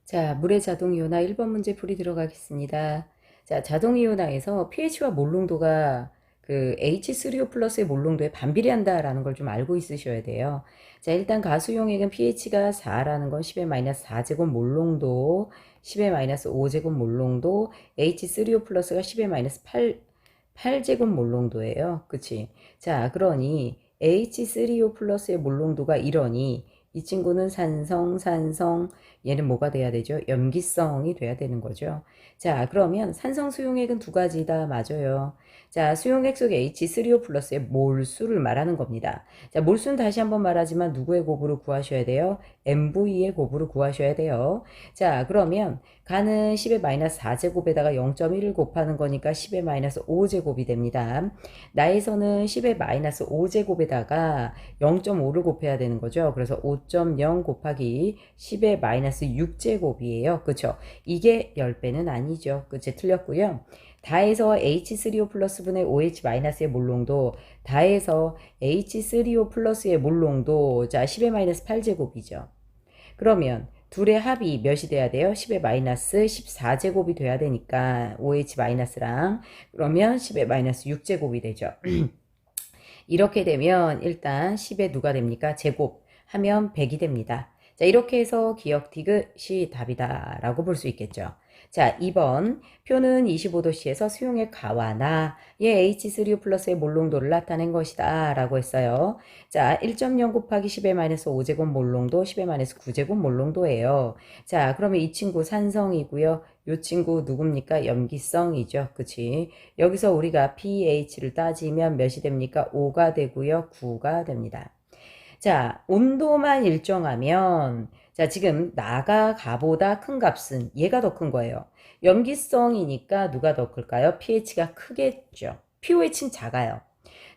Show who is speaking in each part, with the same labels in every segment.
Speaker 1: 자, 물의 자동이온화 1번 문제 풀이 들어가겠습니다. 자, 자동이온화에서 pH와 몰농도가 그 H3O 플러스의 몰농도에 반비례한다라는 걸 좀 알고 있으셔야 돼요. 자, 일단 가수용액은 pH가 4라는 건 10의 마이너스 4제곱 몰농도, 10의 마이너스 5제곱 몰농도, H3O 플러스가 10의 마이너스 8제곱 몰농도예요. 그치? 자, 그러니 H3O 플러스의 몰농도가 이러니 이 친구는 산성, 얘는 뭐가 돼야 되죠? 염기성이 돼야 되는 거죠. 자, 그러면 산성 수용액은 두 가지다. 맞아요. 자, 수용액 속에 H3O 플러스의 몰수를 말하는 겁니다. 자, 몰수는 다시 한번 말하지만 누구의 곱으로 구하셔야 돼요? MV의 곱으로 구하셔야 돼요. 자, 그러면 가는 10의 마이너스 4제곱에다가 0.1을 곱하는 거니까 10의 마이너스 5제곱이 됩니다. 나에서는 10의 마이너스 5제곱에다가 0.5를 곱해야 되는 거죠. 그래서 5.0 곱하기 10의 마이너스 6제곱이에요. 그쵸? 이게 10배는 아니죠. 그쵸? 틀렸고요. 다해서 H3O 플러스 분의 OH 마이너스의 몰농도, 다해서 H3O 플러스의 몰농도, 자, 10의 마이너스 8제곱이죠. 그러면 둘의 합이 몇이 돼야 돼요? 10의 마이너스 14제곱이 돼야 되니까 OH 마이너스랑 그러면 10의 마이너스 6제곱이 되죠. 이렇게 되면 일단 10에 누가 됩니까? 제곱 하면 100이 됩니다. 자, 이렇게 해서 기억 디귿이 답이다 라고 볼 수 있겠죠. 자, 2번 표는 25도씨에서 수용액 가와나 의 H3O 플러스의 몰농도를 나타낸 것이다 라고 했어요. 자, 1.0 곱하기 10의 마이너스 5제곱 몰농도 10의 마이너스 9제곱 몰농도예요. 자, 그러면 이 친구 산성이고요. 요 친구 누굽니까? 염기성이죠. 그치? 여기서 우리가 pH를 따지면 몇이 됩니까? 5가 되고요. 9가 됩니다. 자, 온도만 일정하면 자, 지금 나가 가보다 큰 값은 얘가 더 큰 거예요. 염기성이니까 누가 더 클까요? pH가 크겠죠. pOH는 작아요.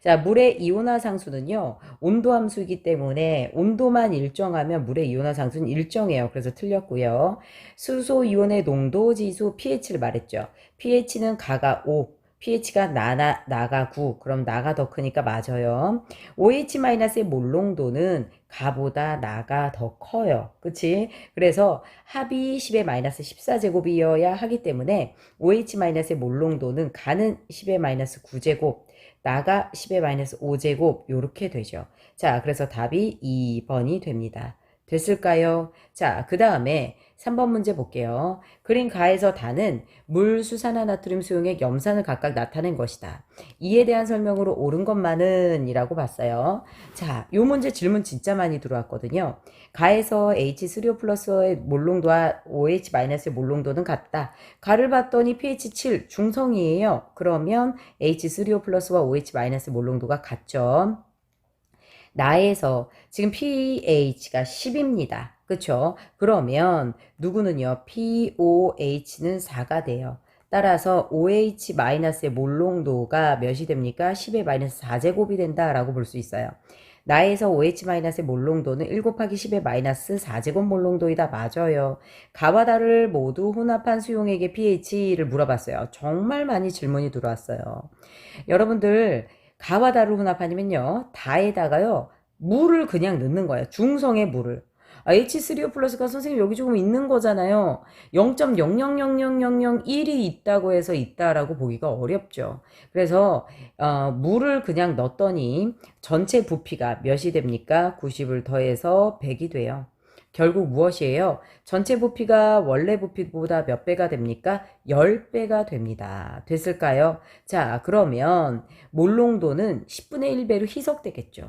Speaker 1: 자, 물의 이온화 상수는요, 온도 함수이기 때문에 온도만 일정하면 물의 이온화 상수는 일정해요. 그래서 틀렸고요. 수소 이온의 농도 지수 pH를 말했죠. pH는 가가 5, pH가 나가 9. 그럼 나가 더 크니까 맞아요. OH-의 몰농도는 가보다 나가 더 커요. 그치? 그래서 합이 10의 마이너스 14제곱이어야 하기 때문에 OH-의 몰농도는 가는 10의 마이너스 9제곱, 나가 10의 마이너스 5제곱 요렇게 되죠. 자, 그래서 답이 2번이 됩니다. 됐을까요? 자, 그 다음에 3번 문제 볼게요. 그린 가에서 다는 물, 수산화 나트륨 수용액, 염산을 각각 나타낸 것이다. 이에 대한 설명으로 옳은 것만은 이라고 봤어요. 자, 요 문제 질문 진짜 많이 들어왔거든요. 가에서 H3O 플러스의 몰농도와 OH-의 몰농도는 같다. 가를 봤더니 pH 7 중성이에요. 그러면 H3O 플러스와 OH- 몰농도가 같죠. 나에서 지금 pH가 10입니다. 그쵸? 그러면 누구는요? pOH는 4가 돼요. 따라서 OH-의 몰농도가 몇이 됩니까? 10의 마이너스 4제곱이 된다라고 볼 수 있어요. 나에서 OH-의 몰농도는 1 곱하기 10의 마이너스 4제곱 몰농도이다. 맞아요. 가와 다를 모두 혼합한 수용액의 pH를 물어봤어요. 정말 많이 질문이 들어왔어요. 여러분들 가와 다를 혼합하면요, 다에다가요 물을 그냥 넣는 거예요. 중성의 물을. H3O 플러스가 선생님 여기 조금 있는 거잖아요. 0.000001이 있다고 해서 있다라고 보기가 어렵죠. 그래서 물을 그냥 넣었더니 전체 부피가 몇이 됩니까? 90을 더해서 100이 돼요. 결국 무엇이에요? 전체 부피가 원래 부피보다 몇 배가 됩니까? 10배가 됩니다. 됐을까요? 자, 그러면 몰농도는 10분의 1배로 희석되겠죠.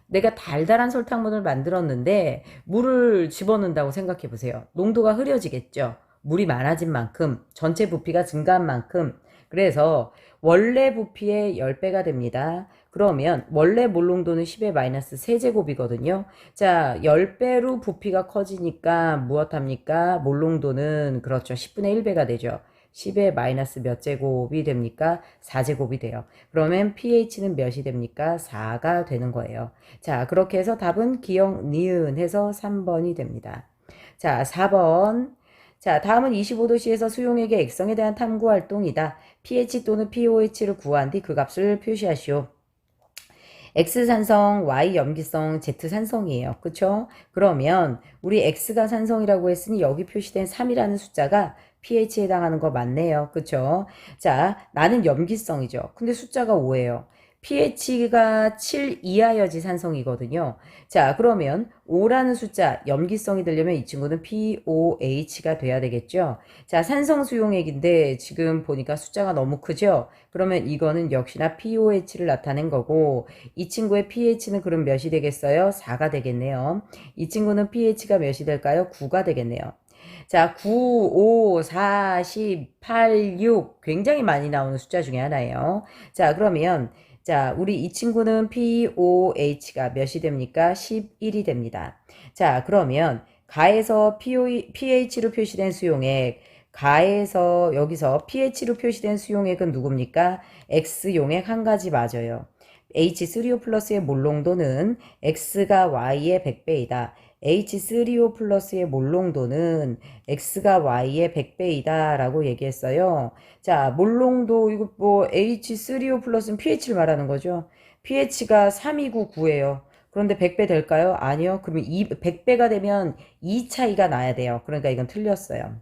Speaker 1: 내가 달달한 설탕물을 만들었는데 물을 집어넣는다고 생각해 보세요. 농도가 흐려지겠죠. 물이 많아진 만큼, 전체 부피가 증가한 만큼. 그래서 원래 부피의 10배가 됩니다. 그러면 원래 몰농도는 10의 마이너스 세제곱이거든요. 자, 10배로 부피가 커지니까 무엇합니까? 몰농도는 그렇죠. 10분의 1배가 되죠. 10의 마이너스 몇 제곱이 됩니까? 4제곱이 돼요. 그러면 pH는 몇이 됩니까? 4가 되는 거예요. 자, 그렇게 해서 답은 기역, 니은 해서 3번이 됩니다. 자, 4번. 자, 다음은 25도씨에서 수용액의 액성에 대한 탐구 활동이다. pH 또는 pOH를 구한 뒤 그 값을 표시하시오. X 산성, Y 염기성, Z 산성이에요. 그쵸? 그러면 우리 X가 산성이라고 했으니 여기 표시된 3이라는 숫자가 pH에 해당하는 거 맞네요. 그쵸? 자, 나는 염기성이죠. 근데 숫자가 5예요. pH가 7 이하여지 산성이거든요. 자, 그러면 5라는 숫자, 염기성이 되려면 이 친구는 POH가 돼야 되겠죠? 자, 산성 수용액인데 지금 보니까 숫자가 너무 크죠? 그러면 이거는 역시나 POH를 나타낸 거고, 이 친구의 pH는 그럼 몇이 되겠어요? 4가 되겠네요. 이 친구는 pH가 몇이 될까요? 9가 되겠네요. 자, 9, 5, 4, 10, 8, 6 굉장히 많이 나오는 숫자 중에 하나예요. 자, 그러면 자, 우리 이 친구는 POH가 몇이 됩니까? 11이 됩니다. 자, 그러면 가에서 pH로 표시된 수용액, 가에서 여기서 pH로 표시된 수용액은 누굽니까? X용액 한 가지 맞아요. H3O 플러스의 몰농도는 X가 Y의 100배이다. H3O 플러스의 몰농도는 X가 Y의 100배이다 라고 얘기했어요. 자, 몰농도 이거 뭐 H3O 플러스는 pH를 말하는 거죠. pH가 329,9예요. 그런데 100배 될까요? 아니요. 그러면 100배가 되면 2 차이가 나야 돼요. 그러니까 이건 틀렸어요.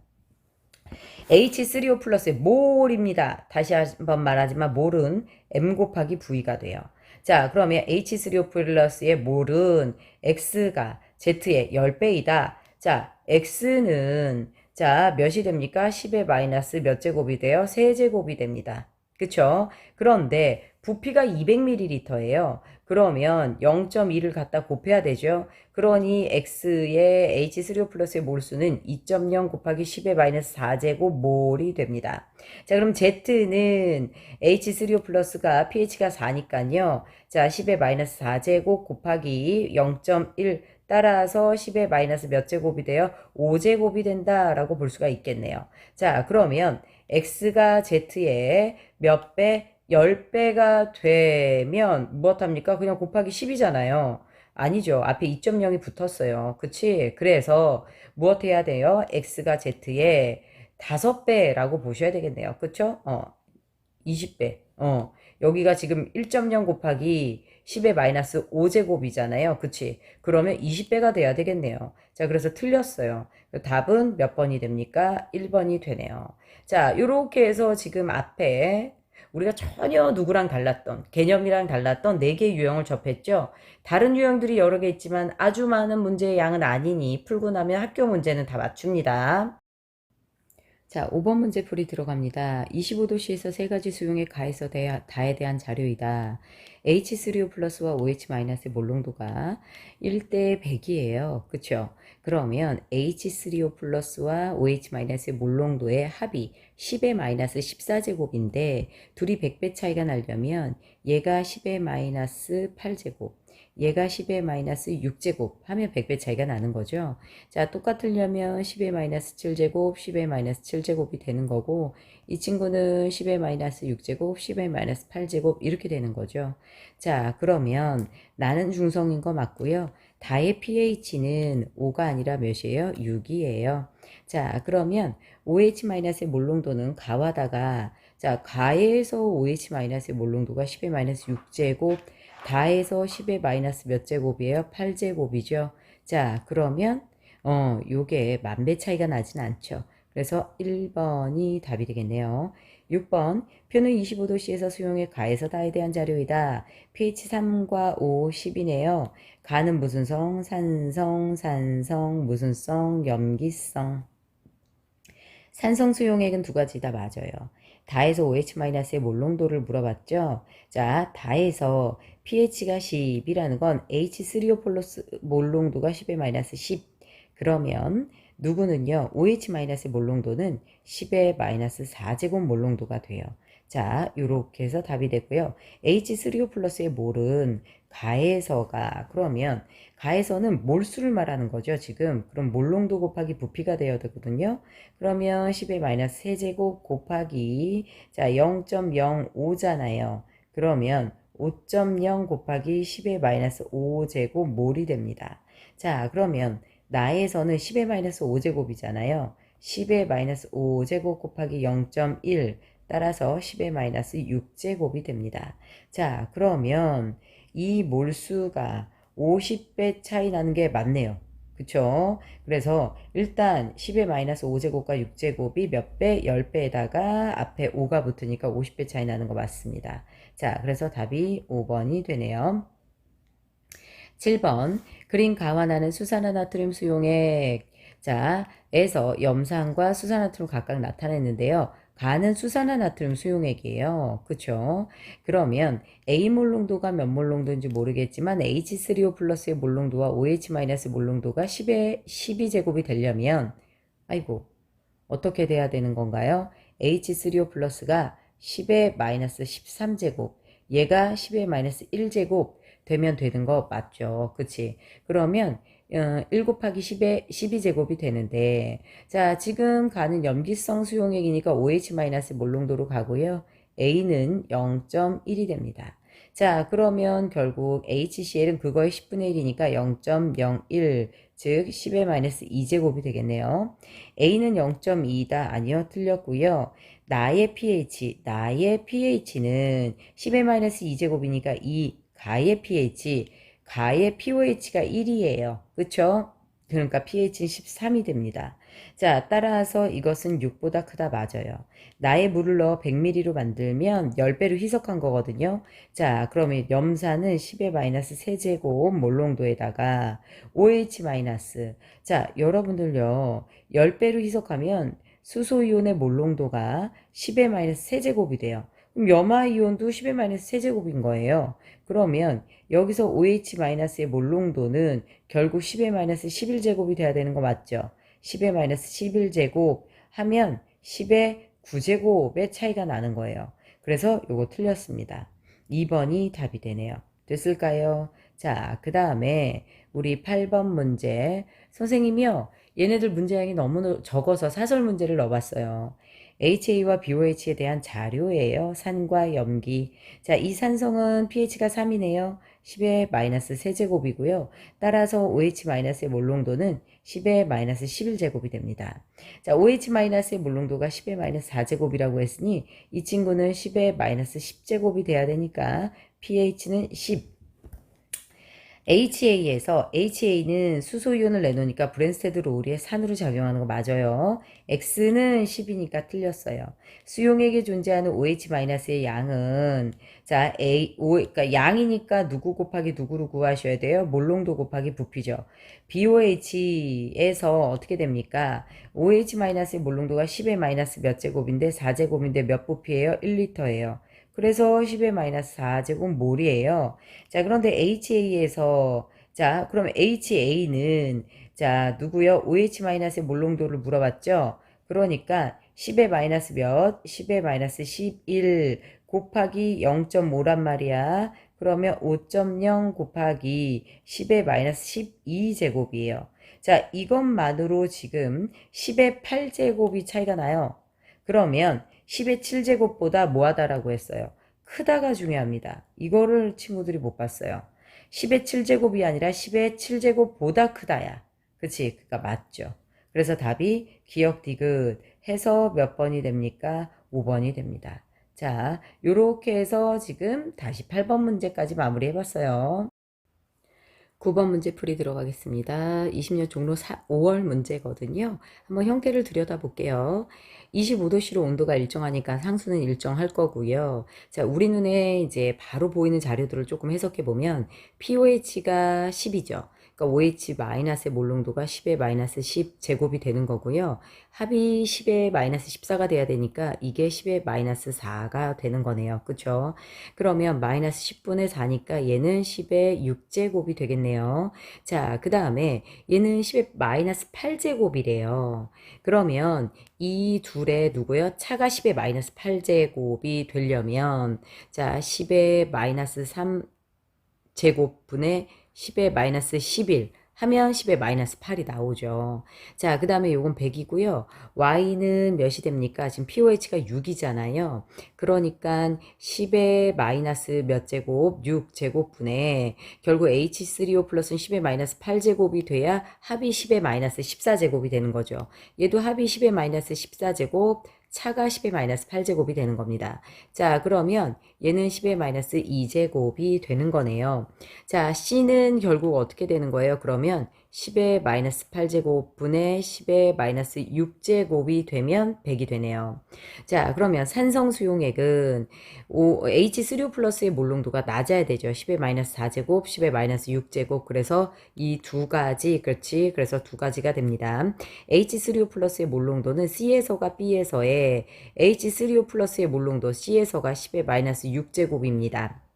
Speaker 1: H3O 플러스의 몰입니다. 다시 한번 말하지만 몰은 M 곱하기 V가 돼요. 자, 그러면 H3O 플러스의 몰은 X가 Z의 10배이다. 자, X는 자, 몇이 됩니까? 10의 마이너스 몇 제곱이 돼요? 세제곱이 됩니다. 그쵸? 그런데 부피가 200ml예요. 그러면 0.2를 갖다 곱해야 되죠. 그러니 X의 H3O 플러스의 몰수는 2.0 곱하기 10의 마이너스 4제곱 몰이 됩니다. 자, 그럼 Z는 H3O 플러스가 pH가 4니까요. 자, 10의 마이너스 4제곱 곱하기 0.1 따라서 10의 마이너스 몇 제곱이 돼요? 5제곱이 된다라고 볼 수가 있겠네요. 자, 그러면 X가 Z의 몇 배? 10배가 되면 무엇합니까? 그냥 곱하기 10이잖아요. 아니죠. 앞에 2.0이 붙었어요. 그치? 그래서 무엇 해야 돼요? X가 Z의 5배라고 보셔야 되겠네요. 그쵸? 20배. 여기가 지금 1.0 곱하기 10의 마이너스 5제곱이잖아요. 그치? 그러면 20배가 돼야 되겠네요. 자, 그래서 틀렸어요. 답은 몇 번이 됩니까? 1번이 되네요. 자, 요렇게 해서 지금 앞에 우리가 전혀 누구랑 달랐던, 개념이랑 달랐던 4개의 유형을 접했죠. 다른 유형들이 여러 개 있지만 아주 많은 문제의 양은 아니니 풀고 나면 학교 문제는 다 맞춥니다. 자, 5번 문제 풀이 들어갑니다. 25도씨에서 세 가지 수용의 가에서 다에 대한 자료이다. H3O 플러스와 OH-의 몰농도가 1대 100이에요. 그쵸? 그러면 H3O 플러스와 OH-의 몰농도의 합이 10의 마이너스 14제곱인데 둘이 100배 차이가 나려면 얘가 10의 마이너스 8제곱, 얘가 10의 마이너스 6제곱 하면 100배 차이가 나는 거죠. 자, 똑같으려면 10의 마이너스 7제곱, 10의 마이너스 7제곱이 되는 거고, 이 친구는 10의 마이너스 6제곱, 10의 마이너스 8제곱 이렇게 되는 거죠. 자, 그러면 나는 중성인 거 맞고요. 다의 pH는 5가 아니라 몇이에요? 6이에요. 자, 그러면 OH-의 몰농도는 가와다가 자, 가에서 OH-의 몰농도가 10의 마이너스 6제곱, 다에서 10의 마이너스 몇 제곱이에요? 8제곱이죠. 자, 그러면 요게 만배 차이가 나진 않죠. 그래서 1번이 답이 되겠네요. 6번 표는 25도씨에서 수용의 가에서 다에 대한 자료이다. pH 3과 5, 10이네요. 가는 무슨 성? 산성, 산성, 무슨 성? 염기성. 산성 수용액은 두 가지 다 맞아요. 다에서 OH-의 몰농도를 물어봤죠. 자, 다에서 pH가 10이라는 건 H3O 플러스 몰농도가 10의 마이너스 10. 그러면 누구는요? OH-의 몰농도는 10의 마이너스 4제곱 몰농도가 돼요. 자, 요렇게 해서 답이 됐고요. H3O 플러스의 몰은 가에서가 그러면 가에서는 몰수를 말하는 거죠. 지금 그럼 몰농도 곱하기 부피가 되어야 되거든요. 그러면 10의 마이너스 세제곱 곱하기 자 0.05잖아요. 그러면 5.0 곱하기 10의 마이너스 5제곱 몰이 됩니다. 자, 그러면 나에서는 10의 마이너스 5제곱이잖아요. 10의 마이너스 5제곱 곱하기 0.1 따라서 10의 마이너스 6제곱이 됩니다. 자, 그러면 이 몰수가 50배 차이 나는 게 맞네요. 그쵸? 그래서 일단 10의 마이너스 5제곱과 6제곱이 몇 배? 10배에다가 앞에 5가 붙으니까 50배 차이 나는 거 맞습니다. 자, 그래서 답이 5번이 되네요. 7번 그린 가와나는 수산화나트륨 수용액 에서 염산과 수산화트륨 각각 나타냈는데요. 가는 수산화나트륨 수용액이에요. 그쵸? 그러면 A 몰농도가 몇 몰농도인지 모르겠지만 H3O 플러스의 몰농도와 OH 마이너스 몰농도가 10의 12제곱이 되려면 아이고 어떻게 돼야 되는 건가요? H3O 플러스가 10의 마이너스 13제곱 얘가 10의 마이너스 1제곱 되면 되는 거 맞죠? 그치? 그러면 1 곱하기 10의 12제곱이 되는데 자 지금 가는 염기성 수용액이니까 OH 마이너스 몰농도로 가고요. A는 0.1이 됩니다. 자 그러면 결국 HCl은 그거의 10분의 1이니까 0.01 즉 10의 마이너스 2제곱이 되겠네요. A는 0.2다. 아니요. 틀렸고요. 나의 pH는 10의 마이너스 2제곱이니까 이 가의 pH가 1이에요. 그쵸? 그러니까 pH는 13이 됩니다. 자, 따라서 이것은 6보다 크다 맞아요. 나의 물을 넣어 100ml로 만들면 10배로 희석한 거거든요. 자, 그러면 염산은 10의 마이너스 세제곱 몰농도에다가 OH 마이너스. 자, 여러분들요. 10배로 희석하면 수소이온의 몰농도가 10의 마이너스 세제곱이 돼요. 그럼 염화이온도 10의 마이너스 세제곱인 거예요. 그러면 여기서 OH-의 몰농도는 결국 10의 마이너스 11제곱이 돼야 되는 거 맞죠? 10의 마이너스 11제곱 하면 10의 9제곱의 차이가 나는 거예요. 그래서 요거 틀렸습니다. 2번이 답이 되네요. 됐을까요? 자, 그 다음에 우리 8번 문제. 선생님이요. 얘네들 문제량이 너무 적어서 사설 문제를 넣어봤어요. HA와 BOH에 대한 자료예요. 산과 염기. 자, 이 산성은 pH가 3이네요. 10의 마이너스 세제곱이고요. 따라서 OH-의 몰농도는 10의 마이너스 11제곱이 됩니다. 자, OH-의 몰농도가 10의 마이너스 4제곱이라고 했으니 이 친구는 10의 마이너스 10제곱이 돼야 되니까 pH는 10. HA는 수소이온을 내놓으니까 브랜스테드 롤의 산으로 작용하는 거 맞아요. X는 10이니까 틀렸어요. 수용액에 존재하는 OH-의 양은 자, 그러니까 양이니까 누구 곱하기 누구로 구하셔야 돼요? 몰농도 곱하기 부피죠. BOH에서 어떻게 됩니까? OH-의 몰농도가 10의 마이너스 몇 제곱인데 4제곱인데 몇 부피예요? 1리터예요. 그래서 10의 마이너스 4제곱 몰이에요. 자, 그런데 HA에서, 자, 그럼 HA는, 자, 누구요? OH-의 몰농도를 물어봤죠? 그러니까 10의 마이너스 몇? 10의 마이너스 11 곱하기 0.5란 말이야. 그러면 5.0 곱하기 10의 마이너스 12제곱이에요. 자, 이것만으로 지금 10의 8제곱이 차이가 나요. 그러면 10의 7제곱보다 뭐하다라고 했어요? 크다가 중요합니다. 이거를 친구들이 못 봤어요. 10의 7제곱이 아니라 10의 7제곱보다 크다야. 그치? 그러니까 맞죠. 그래서 답이 기억 디귿 해서 몇 번이 됩니까? 5번이 됩니다. 자, 요렇게 해서 지금 다시 8번 문제까지 마무리 해봤어요. 9번 문제 풀이 들어가겠습니다. 20년 종로 5월 문제거든요. 한번 형태를 들여다볼게요. 25도씨로 온도가 일정하니까 상수는 일정할 거고요. 자, 우리 눈에 이제 바로 보이는 자료들을 조금 해석해 보면 pOH가 10이죠. 그러니까 OH-의 몰농도가 10의 마이너스 10 제곱이 되는 거고요. 합이 10의 마이너스 14가 돼야 되니까 이게 10의 마이너스 4가 되는 거네요. 그쵸? 그러면 마이너스 10분의 4니까 얘는 10의 6제곱이 되겠네요. 자, 그 다음에 얘는 10의 마이너스 8제곱이래요. 그러면 이 둘의 누구요? 차가 10의 마이너스 8제곱이 되려면 자 10의 마이너스 3제곱분의 10의 마이너스 11 하면 10의 마이너스 8이 나오죠. 자, 그 다음에 요건 100이고요. Y는 몇이 됩니까? 지금 pOH가 6이잖아요. 그러니까 10의 마이너스 몇 제곱? 6제곱분의 결국 H3O 플러스는 10의 마이너스 8제곱이 돼야 합이 10의 마이너스 14제곱이 되는 거죠. 얘도 합이 10의 마이너스 14제곱 차가 10의 마이너스 8제곱이 되는 겁니다. 자, 그러면 얘는 10의 마이너스 2제곱이 되는 거네요. 자, C는 결국 어떻게 되는 거예요? 그러면 10의 마이너스 8제곱 분의 10의 마이너스 6제곱이 되면 100이 되네요. 자, 그러면 산성수용액은 H3O 플러스의 몰롱도가 낮아야 되죠. 10의 마이너스 4제곱, 10의 마이너스 6제곱. 그래서 이 두 가지, 그렇지. 그래서 두 가지가 됩니다. H3O 플러스의 몰롱도는 C에서가 B에서의 H3O 플러스의 몰롱도 C에서가 10의 마이너스 6제곱입니다.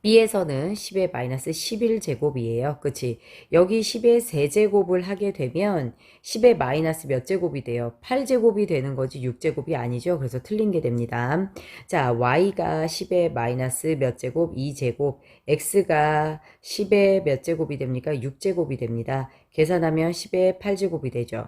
Speaker 1: B에서는 10의 마이너스 11제곱이에요. 그치? 여기 10의 세제곱을 하게 되면 10의 마이너스 몇 제곱이 돼요? 8제곱이 되는 거지 6제곱이 아니죠. 그래서 틀린 게 됩니다. 자, Y가 10의 마이너스 몇 제곱? 2제곱. X가 10의 몇 제곱이 됩니까? 6제곱이 됩니다. 계산하면 10의 8제곱이 되죠.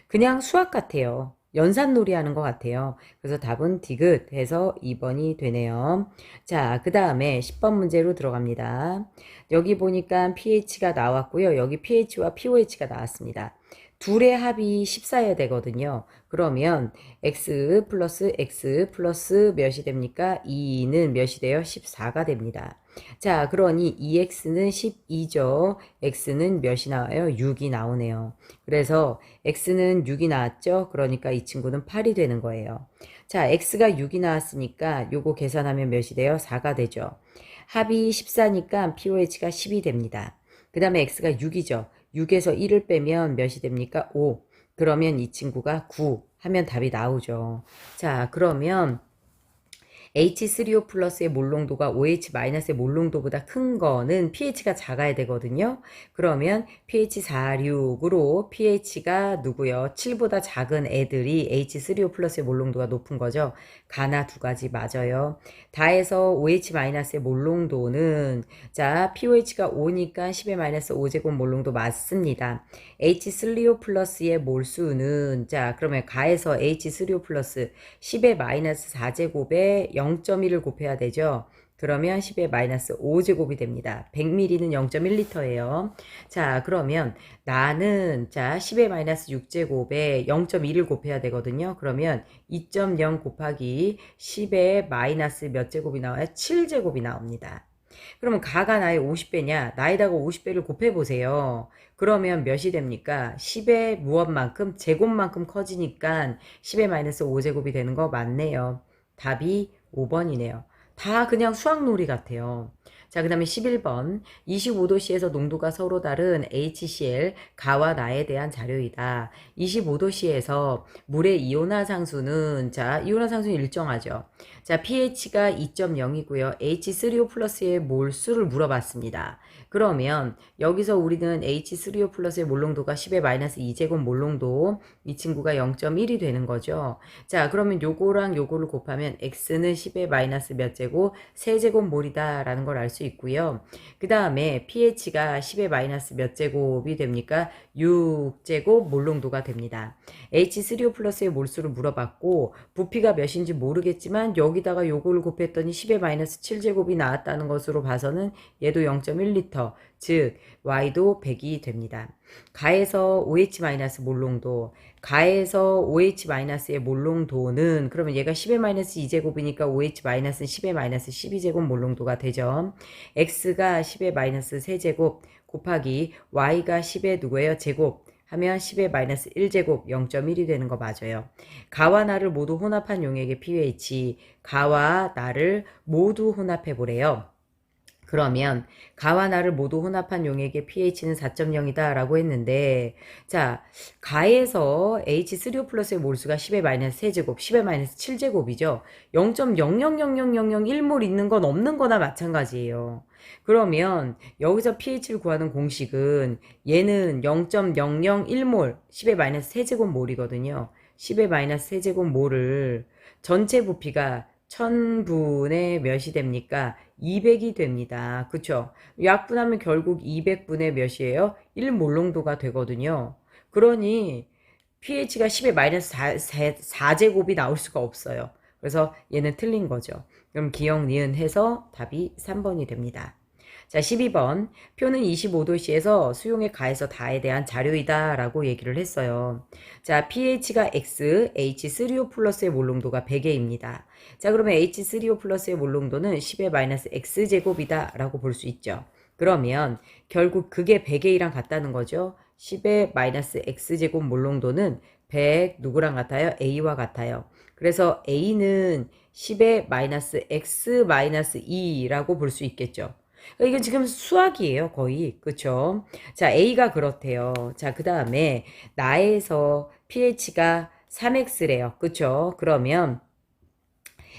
Speaker 1: 그냥 수학 같아요. 연산놀이 하는 것 같아요. 그래서 답은 디귿 해서 2번이 되네요. 자, 그 다음에 10번 문제로 들어갑니다. 여기 보니까 pH가 나왔고요. 여기 pH와 pOH가 나왔습니다. 둘의 합이 14여야 되거든요. 그러면 x 플러스 몇이 됩니까? 2는 몇이 돼요? 14가 됩니다. 자, 그러니 2x는 12죠. x는 몇이 나와요? 6이 나오네요. 그래서 x는 6이 나왔죠. 그러니까 이 친구는 8이 되는 거예요. 자, x가 6이 나왔으니까 요거 계산하면 몇이 돼요? 4가 되죠. 합이 14니까 pOH가 10이 됩니다. 그 다음에 x가 6이죠. 6에서 1을 빼면 몇이 됩니까? 5. 그러면 이 친구가 9 하면 답이 나오죠. 자, 그러면 H3O 플러스의 몰롱도가 OH-의 몰롱도보다 큰 거는 pH가 작아야 되거든요. 그러면 pH 4,6으로 pH가 누구요? 7보다 작은 애들이 H3O 플러스의 몰롱도가 높은 거죠. 가나 두 가지 맞아요. 다해서 OH-의 몰롱도는 자, pOH가 5니까 10의 마이너스 5제곱 몰롱도 맞습니다. H3O 플러스의 몰수는 자, 그러면 가해서 H3O 플러스 10의 마이너스 4제곱에 0.1을 곱해야 되죠. 그러면 10의 마이너스 5제곱이 됩니다. 100ml는 0.1L예요. 자, 그러면 나는 자 10의 마이너스 6제곱에 0.1을 곱해야 되거든요. 그러면 2.0 곱하기 10의 마이너스 몇 제곱이 나와요? 7제곱이 나옵니다. 그러면 가가 나의 50배냐? 나에다가 50배를 곱해보세요. 그러면 몇이 됩니까? 10의 무엇만큼? 제곱만큼 커지니까 10의 마이너스 5제곱이 되는 거 맞네요. 답이 5번이네요. 다 그냥 수학놀이 같아요. 자, 그 다음에 11번 25도씨에서 농도가 서로 다른 HCl 가와 나에 대한 자료이다. 25도씨에서 물의 이온화상수는 자 이온화상수는 일정하죠. 자, pH가 2.0이고요. H3O 플러스의 몰수를 물어봤습니다. 그러면 여기서 우리는 H3O 플러스의 몰농도가 10의 마이너스 2제곱 몰농도 이 친구가 0.1이 되는 거죠. 자, 그러면 요거랑 요거를 곱하면 X는 10의 마이너스 몇 제곱? 세제곱 몰이다 라는 걸 알 수 있고요. 그 다음에 pH가 10의 마이너스 몇 제곱이 됩니까? 6제곱 몰농도가 됩니다. H3O 플러스의 몰수를 물어봤고 부피가 몇인지 모르겠지만 여기다가 요거를 곱했더니 10의 마이너스 7제곱이 나왔다는 것으로 봐서는 얘도 0.1L 즉 Y도 100이 됩니다. 가에서 OH- 몰롱도 가에서 OH-의 몰롱도는 그러면 얘가 10의 마이너스 2제곱이니까 OH-는 10의 마이너스 12제곱 몰롱도가 되죠. X가 10의 마이너스 3제곱 곱하기 Y가 10의 누구예요? 제곱 하면 10의 마이너스 1제곱 0.1이 되는 거 맞아요. 가와 나를 모두 혼합한 용액의 pH 가와 나를 모두 혼합해 보래요. 그러면 가와 나를 모두 혼합한 용액의 pH는 4.0이다 라고 했는데 자 가에서 H3O 플러스의 몰수가 10의 마이너스 3제곱 10의 마이너스 7제곱이죠. 0.0000001몰 있는 건 없는 거나 마찬가지예요. 그러면 여기서 pH를 구하는 공식은 얘는 0.001몰 10의 마이너스 3제곱 몰이거든요. 10의 마이너스 3제곱 몰을 전체 부피가 1000분의 몇이 됩니까? 200이 됩니다. 그쵸? 약분하면 결국 200분의 몇이에요? 1몰롱도가 되거든요. 그러니 pH가 10의 마이너스 4제곱이 나올 수가 없어요. 그래서 얘는 틀린 거죠. 그럼 기억, 니은 해서 답이 3번이 됩니다. 자, 12번. 표는 25도씨에서 수용에 가해서 다에 대한 자료이다 라고 얘기를 했어요. 자, pH가 X, H3O 플러스의 몰농도가 100개입니다. 자, 그러면 H3O 플러스의 몰농도는 10의 마이너스 X제곱이다 라고 볼 수 있죠. 그러면 결국 그게 100A랑 같다는 거죠. 10의 마이너스 X제곱 몰농도는 100 누구랑 같아요? A와 같아요. 그래서 A는 10의 마이너스 X 마이너스 2라고 볼 수 있겠죠. 이건 지금 수학이에요, 거의. 그쵸? 자, A가 그렇대요. 자, 그 다음에 나에서 pH가 3x래요. 그쵸? 그러면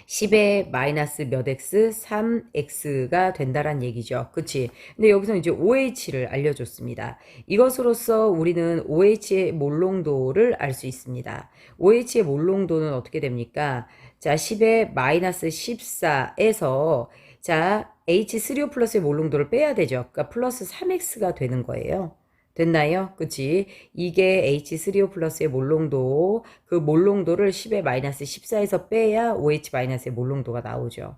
Speaker 1: 10의 마이너스 몇 x? 3x가 된다란 얘기죠. 그치? 근데 여기서 이제 OH를 알려줬습니다. 이것으로써 우리는 OH의 몰농도를 알 수 있습니다. OH의 몰농도는 어떻게 됩니까? 자, 10의 마이너스 14에서 자, H3O 플러스의 몰농도를 빼야 되죠. 그러니까 플러스 3x가 되는 거예요. 됐나요? 그치? 이게 H3O 플러스의 몰농도, 그 몰농도를 10의 마이너스 14에서 빼야 OH 마이너스의 몰농도가 나오죠.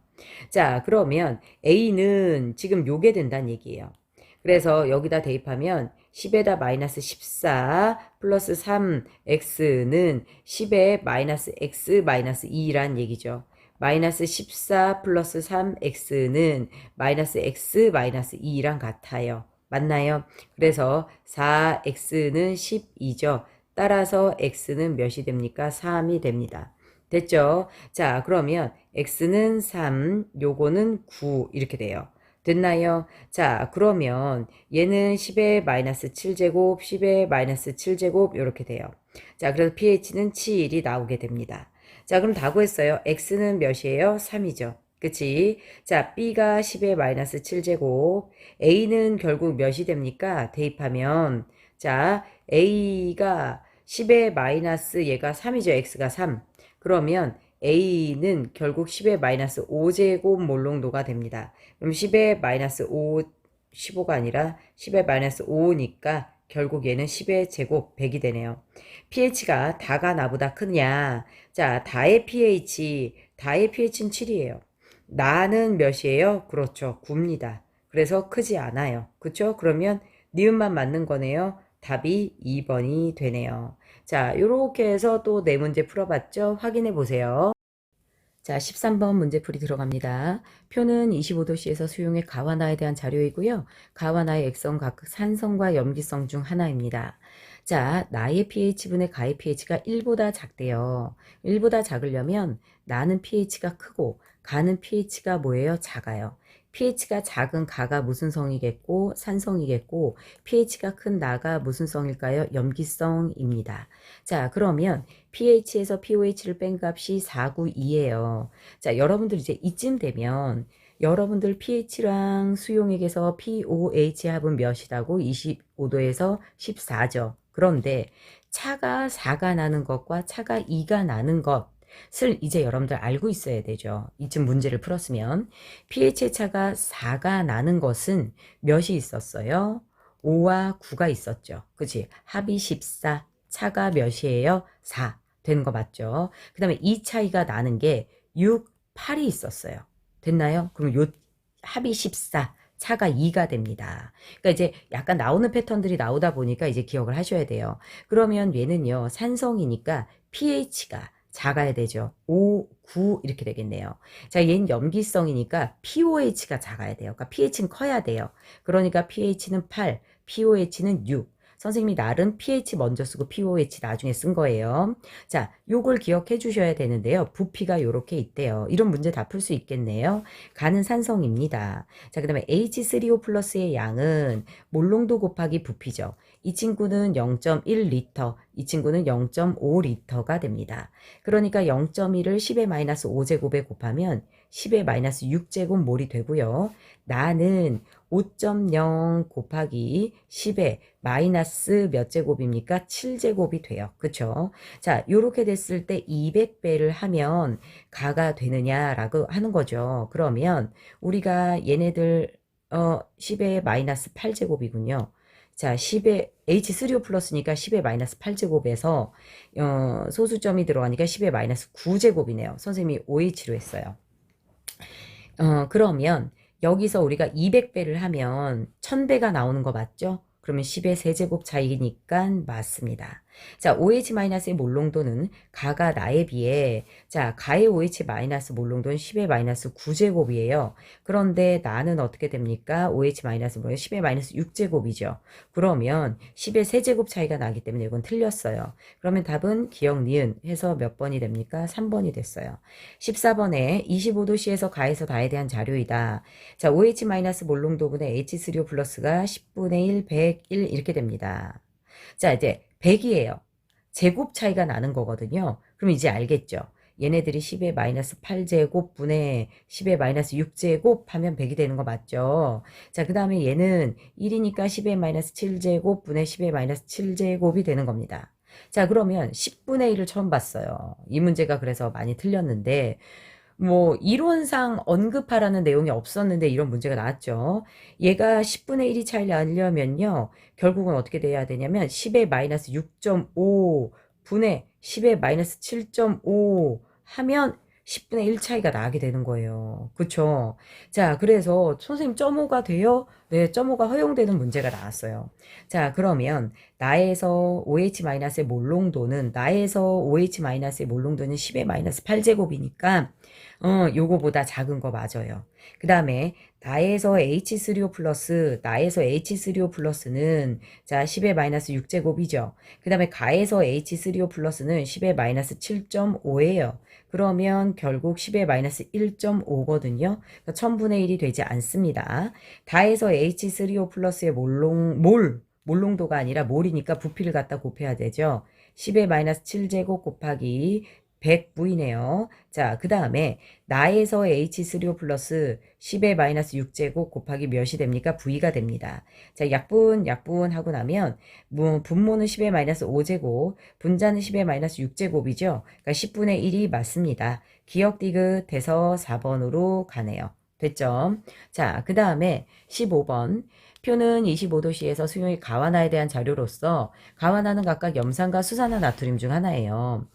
Speaker 1: 자, 그러면 A는 지금 요게 된다는 얘기예요. 그래서 여기다 대입하면 10에다 마이너스 14 플러스 3x는 10의 마이너스 x 마이너스 2란 얘기죠. 마이너스 14 플러스 3x는 마이너스 x 마이너스 2랑 같아요. 맞나요? 그래서 4x는 12죠. 따라서 x는 몇이 됩니까? 3이 됩니다. 됐죠? 자, 그러면 x는 3, 요거는 9 이렇게 돼요. 됐나요? 자, 그러면 얘는 10의 마이너스 7제곱, 10의 마이너스 7제곱 이렇게 돼요. 자, 그래서 pH는 7이 나오게 됩니다. 자, 그럼 다 구했어요. x는 몇이에요? 3이죠. 그치? 자, b가 10의 마이너스 7제곱, a는 결국 몇이 됩니까? 대입하면 자, a가 10의 마이너스 얘가 3이죠. x가 3. 그러면 a는 결국 10의 마이너스 5제곱 몰농도가 됩니다. 그럼 10의 마이너스 5, 15가 아니라 10의 마이너스 5니까 결국 얘는 10의 제곱 100이 되네요. pH가 다가 나보다 크냐? 자, 다의 pH는 7이에요. 나는 몇이에요? 그렇죠. 9입니다. 그래서 크지 않아요. 그쵸? 그러면 니은만 맞는 거네요. 답이 2번이 되네요. 자, 요렇게 해서 또 네 문제 풀어봤죠? 확인해 보세요. 자, 13번 문제풀이 들어갑니다. 표는 25도씨에서 수용의 가와 나에 대한 자료이고요. 가와 나의 액성 각각 산성과 염기성 중 하나입니다. 자, 나의 pH분의 가의 pH가 1보다 작대요. 1보다 작으려면 나는 pH가 크고 가는 pH가 뭐예요? 작아요. pH가 작은 가가 무슨 성이겠고 산성이겠고 pH가 큰 나가 무슨 성일까요? 염기성입니다. 자, 그러면 pH에서 pOH를 뺀 값이 492예요. 자, 여러분들 이제 이쯤 되면 여러분들 pH랑 수용액에서 pOH 합은 몇이라고? 25도에서 14죠. 그런데 차가 4가 나는 것과 차가 2가 나는 것을 이제 여러분들 알고 있어야 되죠. 이쯤 문제를 풀었으면 pH의 차가 4가 나는 것은 몇이 있었어요? 5와 9가 있었죠. 그치? 합이 14. 차가 몇이에요? 4 되는 거 맞죠? 그 다음에 이 차이가 나는 게 6, 8이 있었어요. 됐나요? 그럼 요 합이 14, 차가 2가 됩니다. 그러니까 이제 약간 나오는 패턴들이 나오다 보니까 이제 기억을 하셔야 돼요. 그러면 얘는요, 산성이니까 pH가 작아야 되죠. 5, 9 이렇게 되겠네요. 자, 얘는 염기성이니까 pOH가 작아야 돼요. 그러니까 pH는 커야 돼요. 그러니까 pH는 8, pOH는 6. 선생님이 나름 pH 먼저 쓰고 pOH 나중에 쓴 거예요. 자, 요걸 기억해 주셔야 되는데요. 부피가 요렇게 있대요. 이런 문제 다 풀 수 있겠네요. 가는 산성입니다. 자, 그 다음에 H3O 플러스의 양은 몰농도 곱하기 부피죠. 이 친구는 0.1리터, 이 친구는 0.5리터가 됩니다. 그러니까 0.1을 10의 마이너스 5제곱에 곱하면 10의 마이너스 6제곱 몰이 되고요. 나는 5.0 곱하기 10의 마이너스 몇 제곱입니까? 7제곱이 돼요. 그쵸? 자, 요렇게 됐을 때 200배를 하면 가가 되느냐라고 하는 거죠. 그러면 우리가 얘네들 10의 마이너스 8제곱이군요. 자, 10의 H3O 플러스니까 10의 마이너스 8제곱에서 소수점이 들어가니까 10의 마이너스 9제곱이네요. 선생님이 OH로 했어요. 그러면 여기서 우리가 200배를 하면 1000배가 나오는 거 맞죠? 그러면 10의 세제곱 차이니까 맞습니다. 자, OH-의 몰농도는 가가 나에 비해 자, 가의 OH- 몰농도는 10의 마이너스 9제곱이에요. 그런데 나는 어떻게 됩니까? OH- 10의 마이너스 6제곱이죠. 그러면 10의 세제곱 차이가 나기 때문에 이건 틀렸어요. 그러면 답은 기억 니은 해서 몇 번이 됩니까? 3번이 됐어요. 14번에 25도씨에서 가에서 다에 대한 자료이다. 자, OH- 몰농도분의 H3O 플러스가 10분의 1, 101 이렇게 됩니다. 자, 이제 100이에요. 제곱 차이가 나는 거거든요. 그럼 이제 알겠죠? 얘네들이 10의 마이너스 8제곱 분의 10의 마이너스 6제곱 하면 100이 되는 거 맞죠? 자, 그 다음에 얘는 1이니까 10의 마이너스 7제곱 분의 10의 마이너스 7제곱이 되는 겁니다. 자, 그러면 10분의 1을 처음 봤어요. 이 문제가 그래서 많이 틀렸는데 뭐 이론상 언급하라는 내용이 없었는데 이런 문제가 나왔죠. 얘가 10분의 1이 차이를 알려면요. 결국은 어떻게 돼야 되냐면 10의 마이너스 6.5 분의 10의 마이너스 7.5 하면 10분의 1 차이가 나게 되는 거예요. 그쵸? 자, 그래서 선생님 점오가 돼요? 네, 점오가 허용되는 문제가 나왔어요. 자, 그러면 나에서 OH-의 몰농도는 나에서 OH-의 몰농도는 10의 마이너스 8제곱이니까 요거보다 작은 거 맞아요. 그 다음에 나에서 H3O 플러스, 나에서 H3O 플러스는 자 10의 마이너스 6제곱이죠. 그 다음에 가에서 H3O 플러스는 10의 마이너스 7.5예요. 그러면 결국 10의 마이너스 1.5거든요. 그러니까 1000분의 1이 되지 않습니다. 다에서 H3O 플러스의 몰농도가 아니라 몰이니까 부피를 갖다 곱해야 되죠. 10의 마이너스 7제곱 곱하기 100V네요. 자, 그 다음에 나에서 H3O 플러스 10의 마이너스 6제곱 곱하기 몇이 됩니까? V가 됩니다. 자, 약분 하고 나면 분모는 10의 마이너스 5제곱, 분자는 10의 마이너스 6제곱이죠. 그러니까 10분의 1이 맞습니다. 기억 디귿해서 4번으로 가네요. 됐죠? 자, 그 다음에 15번. 표는 25도씨에서 수용이 가와나에 대한 자료로서 가와나는 각각 염산과 수산화 나트륨 중 하나예요.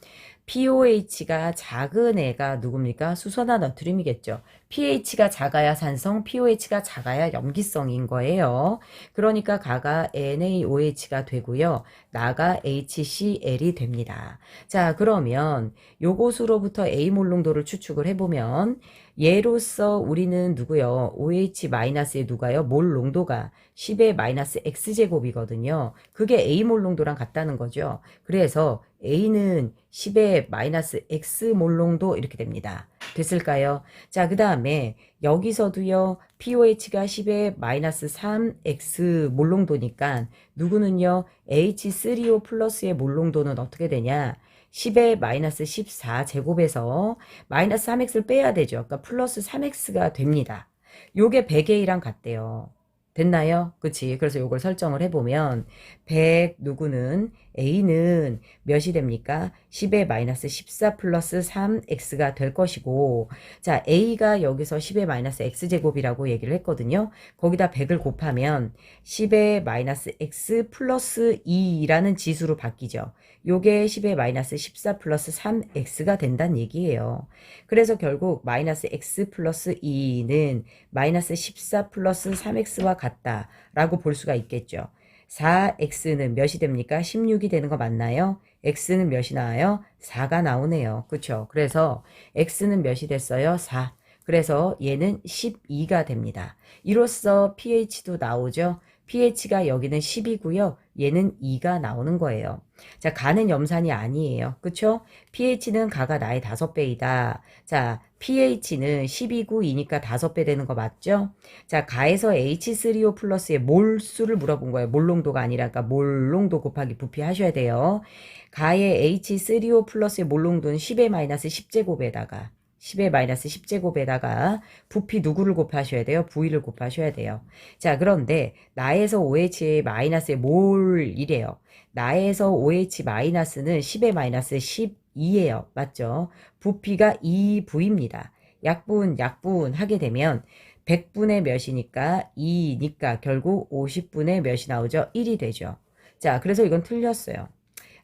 Speaker 1: pOH가 작은 애가 누굽니까? 수소나 나트륨이겠죠. pH가 작아야 산성, pOH가 작아야 염기성인 거예요. 그러니까 가가 NaOH가 되고요. 나가 HCl이 됩니다. 자, 그러면 요것으로부터 A몰농도를 추측을 해보면 얘로서 우리는 누구요? OH-의 누가요? 몰 농도가 10의 마이너스 X제곱이거든요. 그게 A몰 농도랑 같다는 거죠. 그래서 A는 10의 마이너스 X몰 농도 이렇게 됩니다. 됐을까요? 자, 그 다음에 여기서도요. pOH가 10의 마이너스 3X 몰 농도니까 누구는요. H3O 플러스의 몰 농도는 어떻게 되냐? 10의 마이너스 14제곱에서 마이너스 3x를 빼야 되죠. 그러니까 플러스 3x가 됩니다. 요게 100A랑 같대요. 됐나요? 그치? 그래서 요걸 설정을 해보면 100 누구는 A는 몇이 됩니까? 10의 마이너스 14 플러스 3x가 될 것이고 자 A가 여기서 10의 마이너스 x제곱이라고 얘기를 했거든요. 거기다 100을 곱하면 10의 마이너스 x 플러스 2라는 지수로 바뀌죠. 요게 10의 마이너스 14 플러스 3x가 된다는 얘기예요. 그래서 결국 마이너스 x 플러스 2는 마이너스 14 플러스 3x와 같다라고 볼 수가 있겠죠. 4x는 몇이 됩니까? 16이 되는 거 맞나요? x는 몇이 나와요? 4가 나오네요. 그쵸? 그래서 x는 몇이 됐어요? 4. 그래서 얘는 12가 됩니다. 이로써 pH도 나오죠? pH가 여기는 10이고요. 얘는 2가 나오는 거예요. 자, 가는 염산이 아니에요. 그쵸? pH는 가가 나의 5배이다. 자, pH는 12구 2니까 5배 되는 거 맞죠? 자, 가에서 H3O 플러스의 몰수를 물어본 거예요. 몰농도가 아니라, 그러니까 몰농도 곱하기 부피 하셔야 돼요. 가의 H3O 플러스의 몰농도는 10의 마이너스 10제곱에다가 10의 마이너스 10제곱에다가 부피 누구를 곱하셔야 돼요? V를 곱하셔야 돼요. 자, 그런데 나에서 OH 마이너스의 몰이래요. 나에서 OH 마이너스는 10의 마이너스 12예요. 맞죠? 부피가 2V입니다. 약분 하게 되면 100분의 몇이니까 2니까 결국 50분의 몇이 나오죠? 1이 되죠. 자, 그래서 이건 틀렸어요.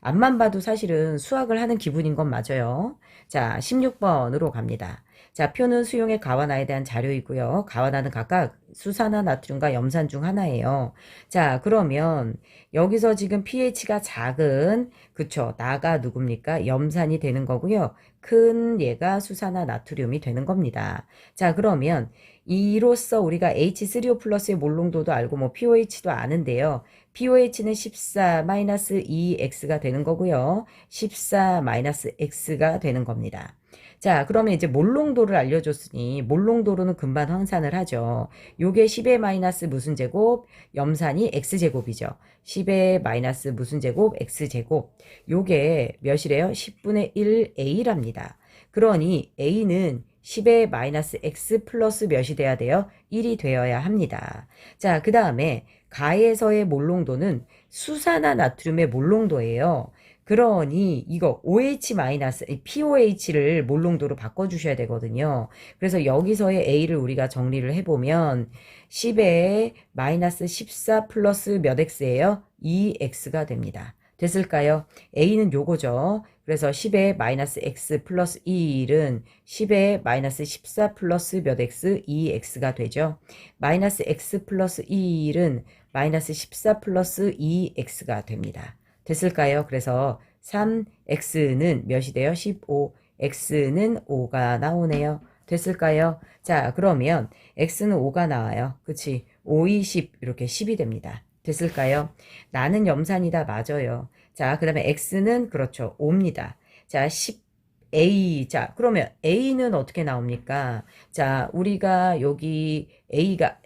Speaker 1: 앞만 봐도 사실은 수학을 하는 기분인 건 맞아요. 자, 16번으로 갑니다. 자, 표는 수용의 가와나에 대한 자료이고요. 가와나는 각각 수산화 나트륨과 염산 중 하나예요. 자, 그러면 여기서 지금 pH가 작은, 그쵸, 나가 누굽니까? 염산이 되는 거고요. 큰 얘가 수산화 나트륨이 되는 겁니다. 자, 그러면 이로써 우리가 H3O 플러스의 몰농도도 알고 뭐 pOH도 아는데요. pOH는 14-2x가 되는 거고요. 14-x가 되는 겁니다. 자, 그러면 이제 몰농도를 알려줬으니 몰농도로는 금방 환산을 하죠. 요게 10의 마이너스 무슨 제곱, 염산이 x제곱이죠. 10의 마이너스 무슨 제곱, x제곱. 요게 몇이래요? 10분의 1a랍니다. 그러니 a는 10의 마이너스 x 플러스 몇이 돼야 돼요? 1이 되어야 합니다. 자, 그 다음에 가에서의 몰농도는 수산화 나트륨의 몰농도예요. 그러니 이거 OH 마이너스 POH를 몰농도로 바꿔주셔야 되거든요. 그래서 여기서의 A를 우리가 정리를 해보면 10에 마이너스 14 플러스 몇 X예요? 2X가 됩니다. 됐을까요? A는 요거죠. 그래서 10에 마이너스 X 플러스 1은 10에 마이너스 14 플러스 몇 X? 2X가 되죠. 마이너스 X 플러스 1은 마이너스 14 플러스 2X가 됩니다. 됐을까요? 그래서 3x는 몇이 돼요? 15. x는 5가 나오네요. 됐을까요? 자, 그러면 x는 5가 나와요. 그치? 5, 20 이렇게 10이 됩니다. 됐을까요? 나는 염산이다. 맞아요. 자, 그 다음에 x는 그렇죠. 5입니다. 자, 10a. 자, 그러면 a는 어떻게 나옵니까? 자, 우리가 여기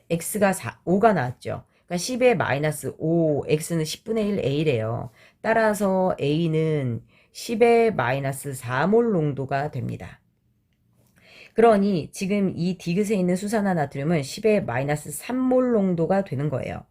Speaker 1: x가 5가 나왔죠. 그러니까 10의 마이너스 5, x는 10분의 1 a래요. 따라서 a는 10의 마이너스 4몰 농도가 됩니다. 그러니 지금 이 디귿에 있는 수산화 나트륨은 10의 마이너스 3몰 농도가 되는 거예요.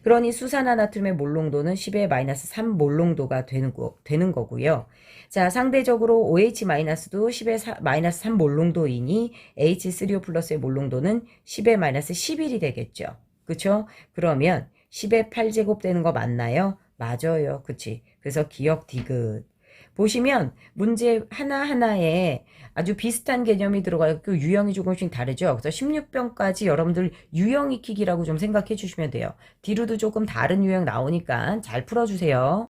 Speaker 1: 그러니 수산화 나트륨의 몰농도는 10의 마이너스 3몰 농도가 되는 거고요. 자, 상대적으로 OH-도 10의 마이너스 3몰 농도이니 H3O 플러스의 몰농도는 10의 마이너스 11이 되겠죠. 그쵸? 그러면 10의 8제곱 되는 거 맞나요? 맞아요. 그치? 그래서 기억 디귿. 보시면 문제 하나하나에 아주 비슷한 개념이 들어가요. 그 유형이 조금씩 다르죠. 그래서 16번까지 여러분들 유형 익히기라고 좀 생각해 주시면 돼요. 뒤로도 조금 다른 유형 나오니까 잘 풀어주세요.